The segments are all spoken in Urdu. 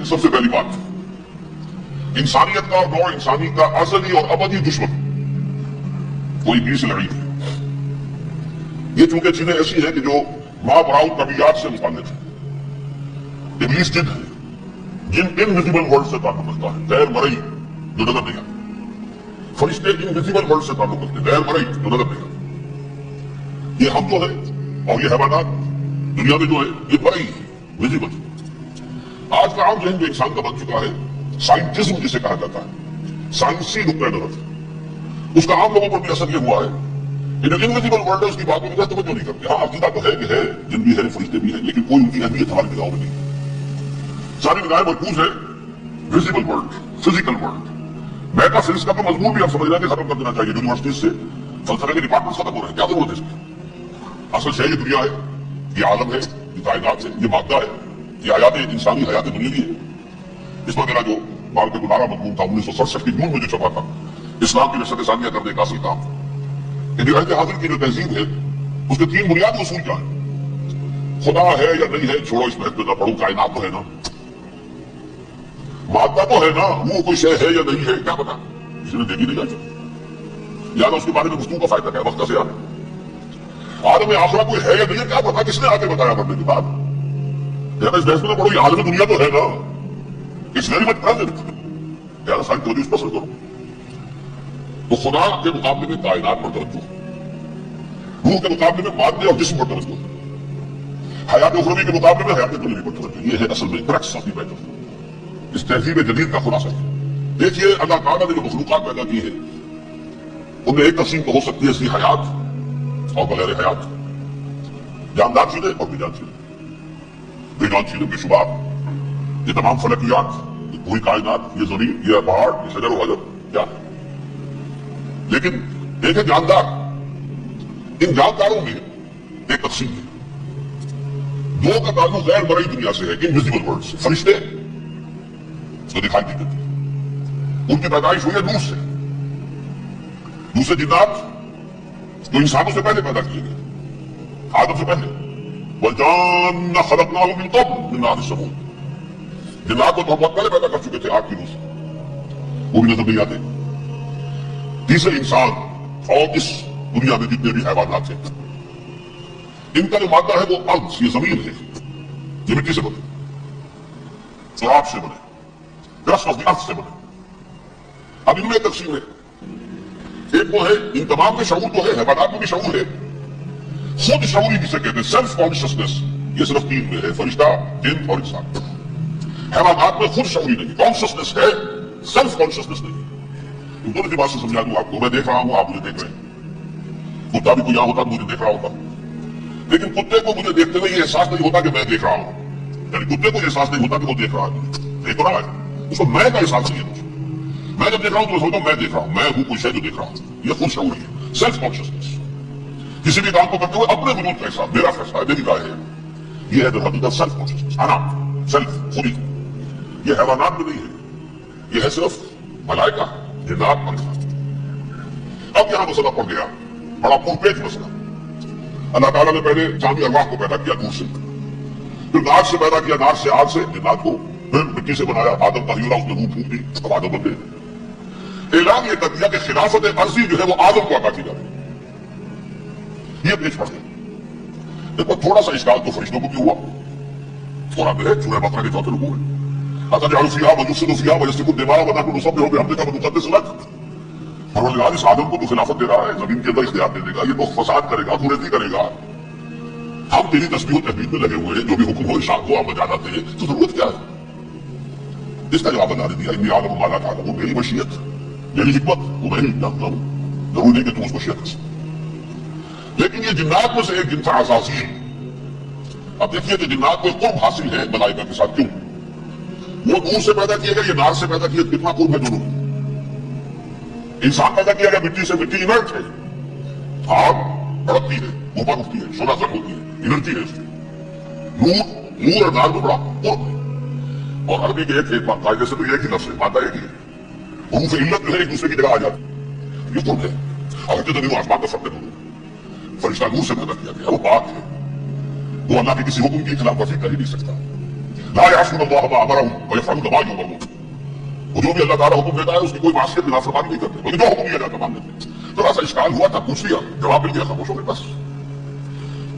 سب سے پہلی بات، انسانیت کا اور نوع انسانی کا ازلی اور ابدی دشمن کوئی ابلیس لڑی ہے۔ یہ چونکہ چیزیں ایسی ہیں کہ جو ما براؤ طبیعت سے متعلق ہے۔ ابلیس جن ہے، جن انویزیبل ورلڈ سے تعلق رکھتا ہے، غیر مرئی جو نظر نہیں آتی۔ فرشتے انویزیبل ورلڈ سے تعلق رکھتے ہیں، غیر مرئی جو نظر نہیں آتی۔ یہ ہم جو ہے اور یہ حیوانات دنیا میں جو ہے یہ مرئی ہے، ویزیبل۔ آج کا عام ذہن جو انسان کا بن چکا ہے، سائنٹزم جسے کہا جاتا ہے، سائنسی نقطۂ نظر، اس کا عام لوگوں پر بھی اثر یہ ہوا ہے کہ جو انویزیبل ورلڈ ہے اس کی باتوں میں توجہ نہیں کرتے۔ ہاں عقیدہ تو ہے کہ ہے، جن بھی ہے، فرشتے بھی ہیں، لیکن کوئی ان کی اہمیت ہماری نگاہوں میں نہیں۔ ساری نگاہیں مرکوز ہے visible world, physical world. Meta physics کا تو مضمون بھی ہم سمجھ رہے ہیں کہ ختم کر دینا چاہیے، یونیورسٹیز سے فلسفے کے ڈپارٹمنٹ ختم ہو رہے ہیں، کیا ضرورت ہے اس کی؟ اصل شے یہ دنیا ہے، یہ عالم ہے، یہ کائنات ہے، یہ مادہ ہے، یہ حیات انسانی، حیات دنیاوی ہے۔ اس پر میرا جو بال کے گزارا مضمون تھا 1967 کی جون میں جو چھپا تھا، اسلام کی نشر ثانیہ کرنے کا اصل کام، کہ جو عہد حاضر کی جو تہذیب ہے اس کے 3 بنیادی اصول کیا ہے؟ خدا ہے یا نہیں ہے چھوڑو، اس محض پہ نہ پڑھو، کائنات تو ہے نا، مادہ تو ہے نا، وہ کوئی شے ہے یا نہیں ہے کیا پتا، کسی نے دیکھی نہیں آئی، یا اس کے بارے میں گفتگو کا فائدہ کیا ہے، وقت سے یاد ہے۔ عالم آخرہ کوئی ہے یا نہیں ہے کیا پتا، کس نے آ کے بتایا پڑھنے کے بعد؟ اس بحث میں نہ پڑھو، یہ عالم دنیا تو ہے نا، اٹس ویری مچ پریزنٹ، یا ساری توجہ اس پر اثر کرو۔ تو خدا کے مقابلے میں کائنات پر توجہ، روح کے مقابلے میں مادے اور جسم پر توجہ، حیات اخروی کے مقابلے میں حیات دنیوی پر توجہ۔ یہ ہے اصل میں کرکس آف دی میٹر، اس تہذیب جدید کا خلاصہ ہے۔ دیکھیے اللہ تعالیٰ نے جو مخلوقات پیدا کی ہے ان میں ایک تقسیم تو ہو سکتی ہے اس کی حیات اور بغیر حیات، جاندار چیزیں اور بے جان چیزیں۔ بے جان چیزیں بے شمار، یہ تمام فلکیات، یہ پوری کائنات، یہ زمین، یہ پہاڑ، یہ شجر و حجر، کیا ہے؟ لیکن ایک ہے جاندار، ان جانداروں میں ایک تقسیم ہے، 2 کا تعلق غیر مرئی دنیا سے ہے، انویزیبل ورلڈ سے۔ فرشتے جو دکھائی نہیں دیتے، ان کی پیدائش ہوئی ہے نور سے۔ دوسرے جنات جو انسانوں سے پہلے پیدا کیے گئے، آدم سے پہلے، وَالْجَانَّ خَلَقْنَاهُ مِن قَبْلُ مِن نَارِ السَّمُومِ، جنات کو تو ہم بہت پہلے پیدا کر چکے تھے آگ کی روح سے، وہ بھی نظر نہیں آتے۔ تیسرے انسان اور اس دنیا میں جتنے بھی حیوانات ہیں، ان کا جو مادہ ہے وہ ارض، یہ زمین ہے، یہ مٹی سے بنے، تراب سے بنے، کرسٹ آف دی ارتھ سے بنے۔ اب ان میں تقسیم ہے، ایک وہ ہے، ان تمام میں شعور تو ہے، حیوانات میں بھی شعور ہے، خود شعوری جسے کہتے ہیں سیلف کانشسنس، یہ صرف 3 میں ہے، فرشتہ، جن اور انسان۔ حیوانات میں خود شعوری نہیں، کانشسنس ہے، سیلف کانشسنس نہیں۔ دونوں کی بات سے سمجھا دوں آپ کو، میں دیکھ رہا ہوں، آپ مجھے دیکھ رہے ہیں، کتا بھی کوئی یہاں ہوتا تو مجھے دیکھ رہا ہوتا، لیکن کتے کو مجھے دیکھتے ہوئے یہ احساس نہیں ہوتا کہ میں دیکھ رہا ہوں، یعنی کتے کو یہ احساس نہیں ہوتا کہ وہ دیکھ رہا ہے، دیکھ رہا ہے، اس کو میں کا احساس نہیں ہے۔ میں جب دیکھ رہا ہوں تو سمجھتا ہوں میں دیکھ رہا ہوں، میں ہوں کوئی شے جو دیکھ رہا ہوں، یہ خود شعوری ہے، سیلف کانشسنس۔ کسی بھی کام کو کرتے ہوئے اپنے وجود کا احساس، میرا فیصلہ ہے، میری رائے ہے، یہ ہے حقیقت سیلف کانشسنس، انا، سیلف، خودی۔ یہ حیوانات میں نہیں ہے، یہ ہے صرف ملائکہ، جنات اور انسان۔ اب یہاں مسئلہ پڑ گیا، بڑا پرپیچ مسئلہ۔ اللہ تعالیٰ نے پہلے جامع ارواح کو پیدا کیا نور سے، پھر نار سے پیدا کیا، نار سے آگ سے، جنات کو، پھر مٹی سے بنایا، آدم تحیرہ، اس نے روح پھونک دی، اب آدم بن گئے۔ اعلان یہ کر دیا کہ خلافت عرضی جو ہے وہ آدم کو عطا کی جا رہی ہے۔ یہ پیش پڑ گیا۔ دیکھو تھوڑا سا اشکال تو فرشتوں کو بھی ہوا، تھوڑا میں سورہ بقرہ کے 4 رکوع میں، أَتَجْعَلُ فِيهَا وَيُفْسِدُ فِيهَا وَيَسْفِكُ الدِّمَاءَ وَنَحْنُ نُسَبِّحُ بِحَمْدِكَ وَنُقَدِّسُ لَكَ۔ پروردگار اس آدم کو تو خلافت دے رہا ہے، زمین کے اندر اختیار دے دے گا، یہ تو فساد کرے گا، دھوریزی کرے گا، ہم تیری تسبیح و تحمید میں لگے ہوئے ہیں، جو بھی حکم ہو ارشاد ہو ہم بجا لاتے ہیں، تو ضرورت کیا ہے؟ اس کا جواب اللہ نے دیا، انی اعلم ما لا تعلمون، میری مشیت، میری حکمت وہ میں ہی جانتا ہوں، ضروری نہیں کہ تم اس مشیت کر سکتے۔ لیکن یہ جنات میں سے ایک جن تھا عزازیل۔ اب دیکھیے کہ جنات کو قرب حاصل ہے ملائکہ کے ساتھ، کیوں؟ وہ نور سے پیدا کیے گئے، یہ نار سے پیدا کیے، کتنا قرب ہے دونوں۔ انسان پیدا کیا گیا مٹی سے، مٹی انرٹ ہے، آگ بڑھتی ہے، اوپر اٹھتی ہے، شعلہ زد ہوتی ہے، انرجی ہے اس کی۔ نور اور نار میں بڑا قرب ہے، اور عربی کے ایک قاعدے سے تو ایک ہی لفظ ہے، مادہ ایک ہی ہے، حروف علت جو ہے ایک دوسرے کی جگہ آ جاتی ہے، یہ قرب ہے۔ اور زمین و آسمان کا فرق ہے، فرشتہ نور سے پیدا کیا گیا، وہ پاک ہے، وہ اللہ کے کسی حکم کی خلاف ورزی کر ہی نہیں سکتا، لا يعصون الله ما امرهم ويفعلون ما يؤمرون. وہ جو بھی اللہ تعالیٰ حکم دیتا ہے اس کی کوئی معصیت نافرمانی نہیں کرتے، لیکن جو حکم دیا جاتا مان لیتے. تھوڑا سا اشکال ہوا تھا، پوچھ لیا، جواب مل گیا، خاموش ہو گئے بس.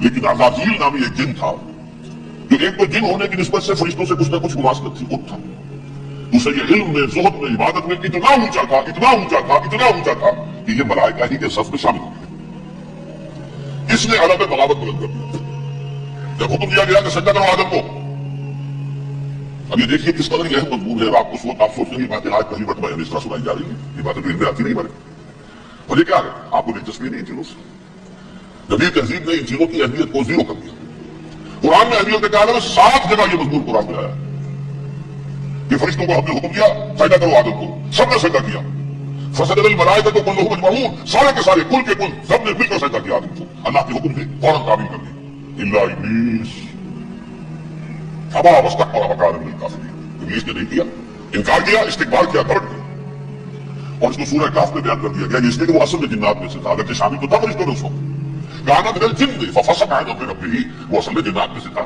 لیکن عزازیل نامی ایک جن تھا جو ایک تو جن ہونے کی نسبت سے فرشتوں سے کچھ نہ کچھ مماثلت تھی، خود تھا. اسے یہ علم میں، زہد میں، عبادت میں اتنا اونچا تھا، اتنا اونچا تھا، اتنا اونچا تھا کہ یہ ملائکہ ہی کے صف میں شامل ہو گیا. اس نے عالم بغاوت بلند کر دیا. جب حکم دیا گیا کہ سجدہ کرو آدم کو، اب یہ دیکھیے کس قدر یہ اہم مضمون ہے. آپ کو آپ سوچ رہے ہیں باتیں آج پہلی مرتبہ اس طرح سنائی جا رہی ہیں، یہ باتیں علم میں آتی نہیں ہمارے. اور یہ کیا ہے؟ آپ کو دلچسپی نہیں ان چیزوں سے. جدید تہذیب نے ان چیزوں کی اہمیت کو زیرو کر دیا. قرآن میں اہمیت کے عالم میں 7 جگہ یہ مضمون قرآن میں آیا ہے کہ فرشتوں کو ہم نے حکم دیا سجدہ کرو آدم کو، سب نے سجدہ کیا. فسجد الملائکۃ کلھم اجمعون، سارے کے سارے، کل کے کل، سب نے مل کر سجدہ کیا آدم کو. اللہ کے حکم سے فوراً تعبیر کر دی. الا ابلیس ابا واستکبر وکان من الکافرین. ابلیس نے نہیں کیا، انکار کیا، استکبار کیا، کبر کیا. اور اس کو سورہ کہف میں بیان کر دیا گیا اس لیے کہ وہ اصل میں جنات میں سے تھا، اگرچہ شامل تو تھا فرشتوں نے اس کو. کان من الجن ففسق عن امر ربہ، وہ اصل میں جنات میں سے تھا،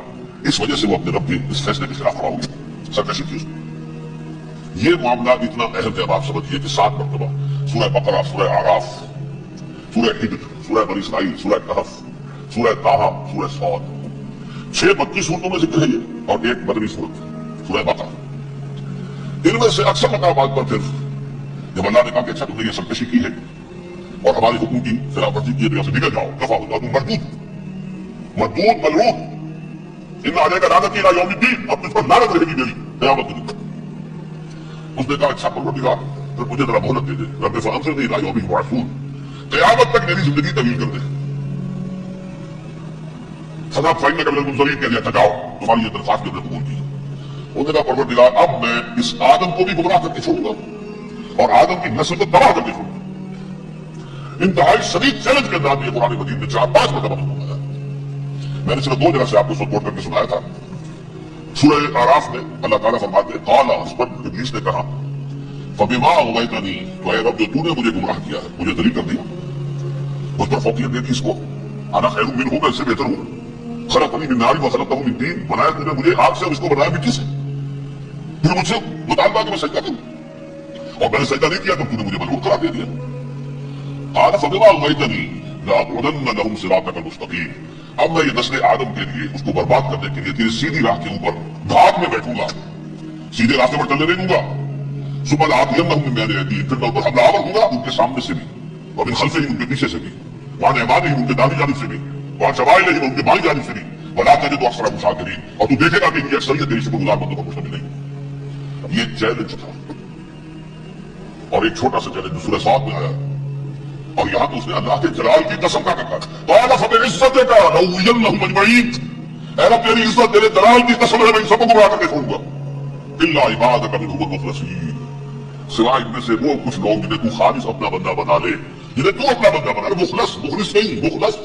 اس وجہ سے وہ اپنے رب کے اس فیصلے کے خلاف کھڑا ہو گیا، سرکشی کی اس کو. یہ معاملہ اتنا اہم ہے، آپ سمجھیے کہ 7 مرتبہ سورہ بقرہ، سورہ اعراف، سورہ حجر، سورہ بنی اسرائیل، سورہ کہف، سورہ طٰہٰ، سورہ صاد، 6 مکی صورتوں میں ذکر ہے یہ، اور 1 مدنی صورت سورہ بقرہ. ان میں سے اکثر مقامات پر پھر جب اللہ نے کہا کہ اچھا تم نے یہ سرکشی کی ہے اور ہمارے حکم کی خلاف ورزی کی ہے تو یہاں سے نکل جاؤ، دفع ہو جاؤ، تم مردود ملعون، ان علیک لعنتی الی یوم الدین، اب تجھ پر لعنت رہے گی میری قیامت کے دن. اس نے کہا اچھا پروردگار پھر مجھے ذرا مہلت دے دے، رب فانظرنی الی یوم یبعثون، قیامت تک میری زندگی طویل کر دے. فذهب فإنك من المنظرین، کہہ دیا اچھا جاؤ، تمہاری یہ درخواست میں نے قبول کی. انہوں نے کہا پروردگار اب میں اس آدم کو بھی گمراہ کر کے چھوڑوں گا اور آدم کی نسل کو تباہ کر کے چھوڑوں گا. انتہائی شدید چیلنج کے اندر یہ قرآن مجید میں 4-5 مرتبہ فرمایا. میں نے صرف 2 جگہ سے آپ کو سپورٹ کر کے سنایا تھا. سورہ اعراف میں اللہ تعالیٰ فرماتے ہیں قال، اس پر ابلیس نے کہا فبما اغویتنی، تو اے رب جو تو نے مجھے گمراہ کیا ہے، مجھے ذلیل کر دیا، اس پر فوقیت دے دی اس کو. انا خیر منہ، میں اس سے بہتر ہوں. خلقنی من نار وخلقتہ من طین، بنایا تو نے مجھے آگ سے اور اس کو بنایا مٹی سے. پھر مجھ سے مطالبہ کہ میں سجدہ کروں، اور میں نے سجدہ نہیں کیا تو تو نے مجھے ملعون قرار دے دیا. قال فبما اغویتنی لأقعدن لهم صراطک المستقیم، اب میں یہ نسل آدم کے لیے اس کو برباد کرنے کے لیے تیری سیدھی راہ کے اوپر دھاک میں بیٹھوں گا، سیدھے راستے پر چلنے نہیں دوں گا. ثم لآتینہم من بین ایدیہم، پھر میں اوپر حملہ آور ہوں گا ان کے سامنے سے بھی، اور من خلفہم ان کے پیچھے سے بھی، وعن ایمانہم ان کے داہنی جانب سے بھی، وعن شمائلہم ان کے بائیں جانب سے بھی، ولا تجد اکثرہم شاکرین، اور تو دیکھے گا کہ ان کی اکثریت تیری شکر گزار بندوں پر مشتمل نہیں. یہ چیلنج تھا. اور ایک چھوٹا سا چیلنج جو سورہ صاد میں آیا، اور یہاں تو اس نے اللہ کے جلال کی قسم کا کہا قال فبعزتک لأغوینہم اجمعین، اے رب تیری عزت، تیرے جلال کی قسم ہے میں ان سب کو گمراہ کر کے چھوڑوں گا. الا عبادک منہم المخلصین، سوائے ان میں سے وہ کچھ لوگ جنہیں تو خالص اپنا بندہ بنا لے، جنہیں تو اپنا بندہ بنا لے. مخلص، مخلص نہیں، مخلص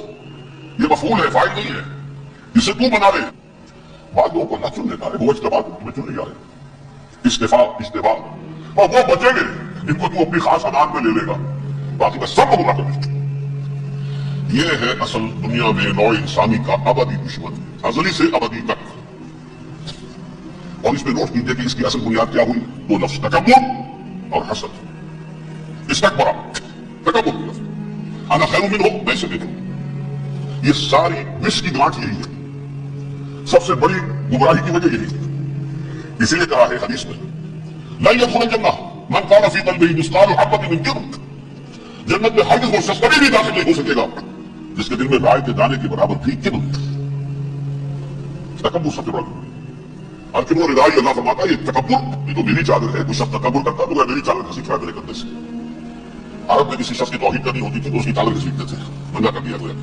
یہ مفعول ہے، فاعل نہیں ہے، جسے تو بنا لے. بعض لوگوں کو اللہ چن لیتا ہے، وہ اجتباء تمہیں چن لیا ہے، استفاء، اور وہ بچیں گے ان کو تو اپنی خاص امان میں لے لے گا، باقی میں سب کو گمراہ کر دوں. یہ ہے اصل دنیا میں نوع انسانی کا ابدی دشمن، ازلی سے ابدی تک. اور اس پہ نوٹ کیجیے کہ اس کی اصل بنیاد کیا ہوئی؟ 2 لفظ، تکبر اور حسد. استکبر، تکبر کی لفظ، انا خیر منہ، میں سے بہتر ہوں. یہ ساری وش کی گانٹھ یہی ہے، سب سے بڑی گمراہی کی وجہ یہی ہے. اسی لیے کہا ہے حدیث میں لا يدخل الجنہ من كان في قلبه مثقال حبة من کبر، جنت میں ہرگز وہ شخص کبھی بھی داخل نہیں ہو سکے گا جس کے دل میں رائے کے دانے کے برابر بھی کبر. تکبر سب سے بڑا اور کبر ردائی، اللہ فرماتا ہے یہ تکبر، یہ تو میری چادر ہے. کوئی شخص تکبر کرتا تو میری چادر گھسیٹ رہا ہے میرے کندھے سے. عرب میں کسی شخص کی توہین کرنی ہوتی تھی تو اس کی چادر گھسیٹتے تھے، منگا کر دیا گیا.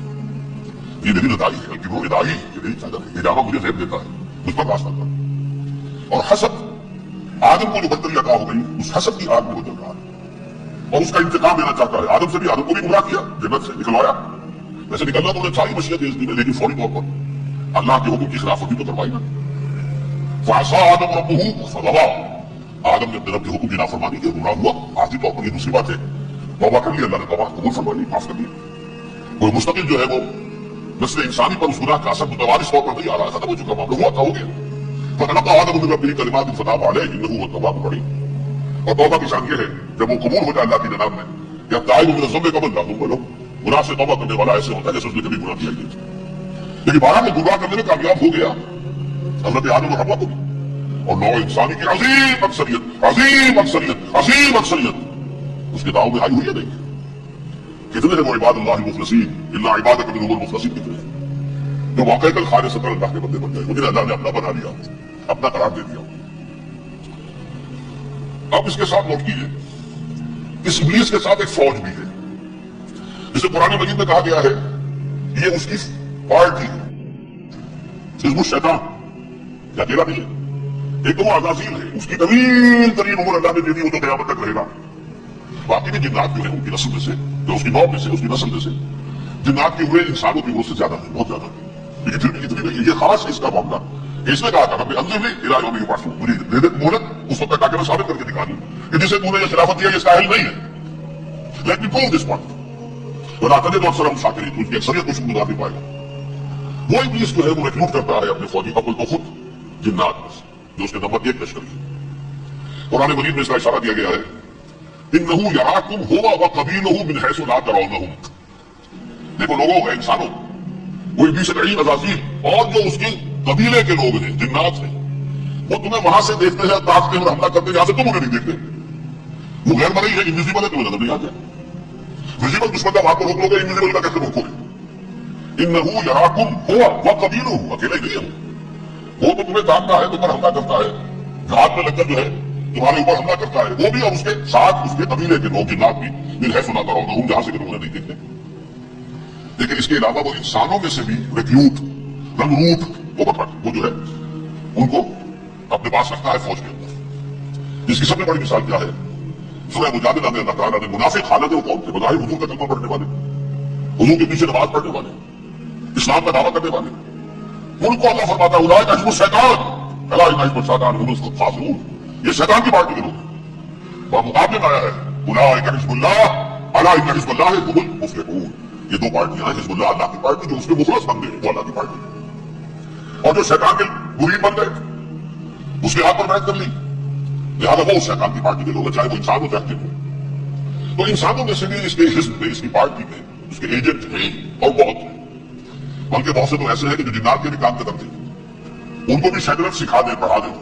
یہ میری ردائی ہے، کبر ردائی، یہ میری چادر ہے، یہ جامہ مجھے زیب دیتا ہے، مجھ پر راز کرتا ہے. اور حسد، آدم کو جو بدتری عطا ہو گئی اس حسد کی آگ میں وہ جل رہا ہے اور اس کا انتقام لینا چاہتا ہے. آدم سے بھی، آدم کو بھی گمراہ کیا، جنت سے نکلوایا. ویسے نکلنا تو انہیں ساری مشیت ہے اس دن میں، لیکن فوری طور پر اللہ کے حکم کی خلاف ورزی تو کروائی نا. فعصى آدم ربه فغوى، آدم نے اپنے رب کے حکم کی نافرمانی کی، گمراہ ہوا. عارضی طور پر یہ دوسری بات ہے، توبہ کر لی، اللہ نے توبہ قبول فرما لی، معاف کر دیا. کوئی مستقل جو ہے وہ نسل انسانی پر اس گناہ کا اثر متوارث طور پر نہیں آ رہا، ختم ہو چکا، معاملہ ہوا تھا، ہو گیا. فتلقى آدم من ربه کلمات فتاب علیہ انہ هو التواب الرحیم۔ اور توبہ کی شان یہ ہے جب وہ قبول ہو جائے اللہ کی جناب میں کہ التائب من الذنب کمن لا ذنب له، گناہ سے توبہ کرنے والا ایسے ہوتا ہے جیسے اس نے کبھی گناہ کیا ہی نہیں۔ لیکن بارہ میں گناہ کرنے میں کامیاب ہو گیا حضرت آدم اور حوا کو بھی، اور نوع انسانی کی عظیم اکثریت عظیم اکثریت عظیم اکثریت اس کے داؤ میں آئی ہوئی ہے نہیں۔ کتنے ہیں وہ عباد اللہ المخلصین الا عبادک منهم المخلصین، کتنے ہیں جو واقعی خالصۃ اللہ کے بندے بن گئے، مجھے اللہ نے اپنا بنا لیا، اپنا قرار دے دیا۔ اب اس کے ساتھ نوٹ کیجیے اس ابلیس کے ساتھ ایک فوج بھی ہے جسے قرآن مجید میں کہا گیا ہے یہ اس کی پارٹی ہے، حزب الشیطان، یہ اکیلا نہیں ہے۔ ایک تو وہ عزازیل ہے، اس کی طویل ترین عمر اللہ نے دے دی، وہ تو قیامت تک رہے گا۔ باقی بھی جنات جو ہیں ان کی نسل میں سے، جو اس کی نوع میں سے، اس کی نسل میں سے، جنات کے ہوئے انسانوں کی عمر سے زیادہ ہے، بہت زیادہ ہے، لیکن پھر بھی اتنی نہیں۔ یہ خاص ہے اس کا معاملہ کہ اس نے کہا تھا کہ انظرنی الی یوم یبعثون، مجھے دے دے مہلت اس وقت تک تاکہ میں ثابت کر کے دکھا دوں کہ جسے تو نے یہ خلافت دیا یہ استاہل نہیں ہے۔ Let me prove this point ولا تجد اکثرهم شاکرین، تو اس کی اکثریت کو شکر گزار نہیں پائے گا۔ وہ ابلیس جو ہے وہ ریکروٹ کرتا ہے اپنے فوجی اول تو خود جنات میں سے، جو اس کے نمبر 1 لشکر ہے۔ قرآن مجید میں اس کا اشارہ دیا گیا ہے انہ یراکم هو وقبیلہ من حیث لا ترونہم۔ دیکھو لوگوں ہے، انسانوں، وہ ابلیس لعین عزازیل اور جو اس کے قبیلے کے لوگ ہیں، جنات ہیں، وہ تمہیں وہاں سے دیکھتے ہیں، تاکتے ہیں اور حملہ کرتے ہیں جہاں سے تم انہیں نہیں دیکھتے۔ وہ غیر مرئی ہے، انویزیبل ہے، تمہیں نظر نہیں آتے۔ ویزیبل دشمن کا وہاں پر روک لو گے، انویزیبل کا کیسے روکو گے؟ انہ یراکم ہوا وقبیلہ، اکیلے نہیں ہے وہ تو تمہیں تاکتا ہے، تم پر حملہ کرتا ہے، جہاد میں لگ کر جو ہے تمہارے اوپر حملہ کرتا ہے، وہ بھی اور اس کے ساتھ اس کے قبیلے کے لوگ جنات بھی، من حیث لا ترونہم، جہاں سے کہ تم انہیں نہیں دیکھتے۔ لیکن اس کے علاوہ وہ انسانوں میں سے بھی ریکروٹ، رنگروٹ، وہ جو ہے ان کو اپنے پاس رکھتا ہے فوج کے اندر۔ اس کی سب سے بڑی مثال کیا ہے؟ سورہ مجادلہ میں اللہ تعالیٰ نے منافق حالت وہ کون تھے؟ بظاہر حضور کا کلمہ پڑھنے والے، حضور کے پیچھے نماز پڑھنے والے، اسلام کا دعویٰ کرنے والے، ان کو اللہ فرماتا ہے اولئک حزب الشیطان الا ان حزب الشیطان هم الخاسرون، یہ شیطان کی پارٹی کے لوگ ہیں۔ اور مقابلے میں آیا ہے اولئک حزب اللہ الا ان حزب اللہ هم المفلحون، یہ دو پارٹیاں ہیں، حزب اللہ اللہ کی پارٹی جو اس کے مخلص بندے ہیں وہ اللہ کی پارٹی ہے، اور جو شیطان کے مرید بن گئے اس کے ہاتھ پر بیعت کر لی، لہٰذا وہ اس شیطان کی پارٹی کے لوگ ہیں، چاہے وہ انسان ہو چاہے جن ہو۔ تو انسانوں میں سے بھی اس کے حزب میں، اس کی پارٹی میں اس کے ایجنٹ ہیں اور بہت ہیں، بلکہ بہت سے تو ایسے ہیں کہ جو جنات کے بھی کام قدم تھے، ان کو بھی شیطنت سکھا دیں، پڑھا دیں۔